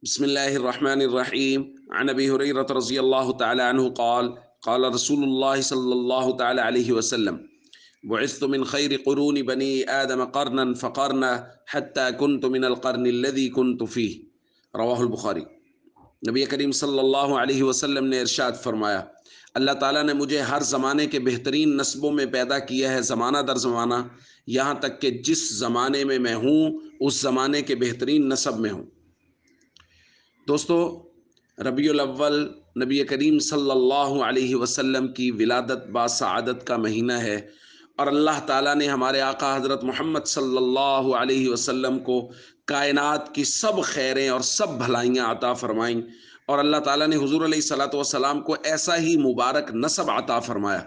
بسم الله الرحمن الرحيم عن أبي هريرة رضي الله تعالى عنه قال قال رسول الله صلى الله تعالى عليه وسلم بعثت من خير قرون بني آدم قرنا فقرنا حتى كنت من القرن الذي كنت فيه رواہ البخاری۔ نبی کریم صلی اللہ علیہ وسلم نے ارشاد فرمایا، اللہ تعالیٰ نے مجھے ہر زمانے کے بہترین نسبوں میں پیدا کیا ہے، زمانہ در زمانہ، یہاں تک کہ جس زمانے میں ہوں اس زمانے کے بہترین نسب میں ہوں۔ دوستو، ربیع الاول نبی کریم صلی اللہ علیہ وسلم کی ولادت باسعادت کا مہینہ ہے، اور اللہ تعالیٰ نے ہمارے آقا حضرت محمد صلی اللہ علیہ وسلم کو کائنات کی سب خیریں اور سب بھلائیاں عطا فرمائیں، اور اللہ تعالیٰ نے حضور علیہ الصلوۃ والسلام کو ایسا ہی مبارک نسب عطا فرمایا۔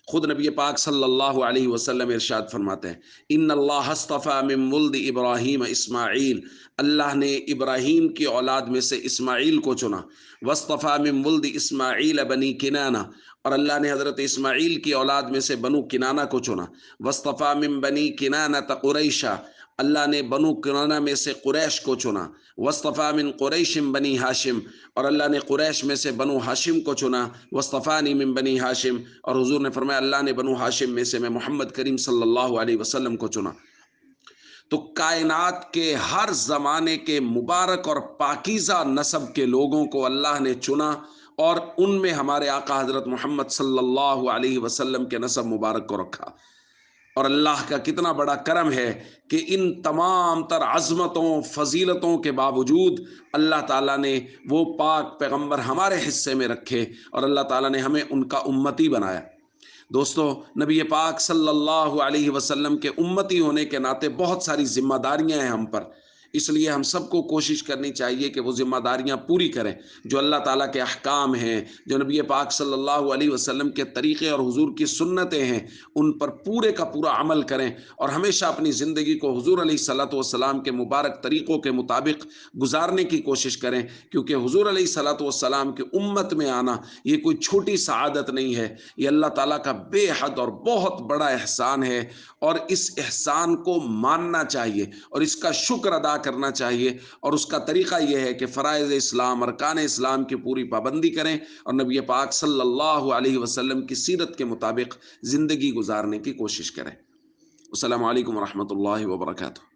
خود نبی پاک صلی اللہ علیہ وسلم ارشاد فرماتے ہیں، ان اللہ اصطفیٰ من ولد ابراہیم اسماعیل، اللہ نے ابراہیم کی اولاد میں سے اسماعیل کو چنا، واصطفیٰ من ولد اسماعیل بنی کنانہ، اور اللہ نے حضرت اسماعیل کی اولاد میں سے بنو کنانہ کو چنا، واصطفیٰ من بنی کنانہ قریشہ، اللہ نے بنو کنانہ میں سے قریش کو چنا، واصطفیٰ من قریش بنی ہاشم، اور اللہ نے قریش میں سے بنو ہاشم کو چنا، واصطفانی من بنی ہاشم، اور حضور نے فرمایا اللہ نے بنو ہاشم میں سے میں محمد کریم صلی اللہ علیہ وسلم کو چنا۔ تو کائنات کے ہر زمانے کے مبارک اور پاکیزہ نسب کے لوگوں کو اللہ نے چنا، اور ان میں ہمارے آقا حضرت محمد صلی اللہ علیہ وسلم کے نسب مبارک کو رکھا۔ اور اللہ کا کتنا بڑا کرم ہے کہ ان تمام تر عظمتوں فضیلتوں کے باوجود اللہ تعالیٰ نے وہ پاک پیغمبر ہمارے حصے میں رکھے، اور اللہ تعالیٰ نے ہمیں ان کا امتی بنایا۔ دوستو، نبی پاک صلی اللہ علیہ وسلم کے امتی ہونے کے ناطے بہت ساری ذمہ داریاں ہیں ہم پر، اس لیے ہم سب کو کوشش کرنی چاہیے کہ وہ ذمہ داریاں پوری کریں۔ جو اللہ تعالیٰ کے احکام ہیں، جو نبی پاک صلی اللہ علیہ وسلم کے طریقے اور حضور کی سنتیں ہیں، ان پر پورے کا پورا عمل کریں، اور ہمیشہ اپنی زندگی کو حضور علیہ الصلوۃ والسلام کے مبارک طریقوں کے مطابق گزارنے کی کوشش کریں، کیونکہ حضور علیہ الصلوۃ والسلام کی امت میں آنا یہ کوئی چھوٹی سعادت نہیں ہے، یہ اللہ تعالیٰ کا بے حد اور بہت بڑا احسان ہے، اور اس احسان کو ماننا چاہیے اور اس کا شکر ادا کرنا چاہیے، اور اس کا طریقہ یہ ہے کہ فرائض اسلام، ارکان اسلام کی پوری پابندی کریں، اور نبی پاک صلی اللہ علیہ وسلم کی سیرت کے مطابق زندگی گزارنے کی کوشش کریں۔ السلام علیکم ورحمۃ اللہ وبرکاتہ۔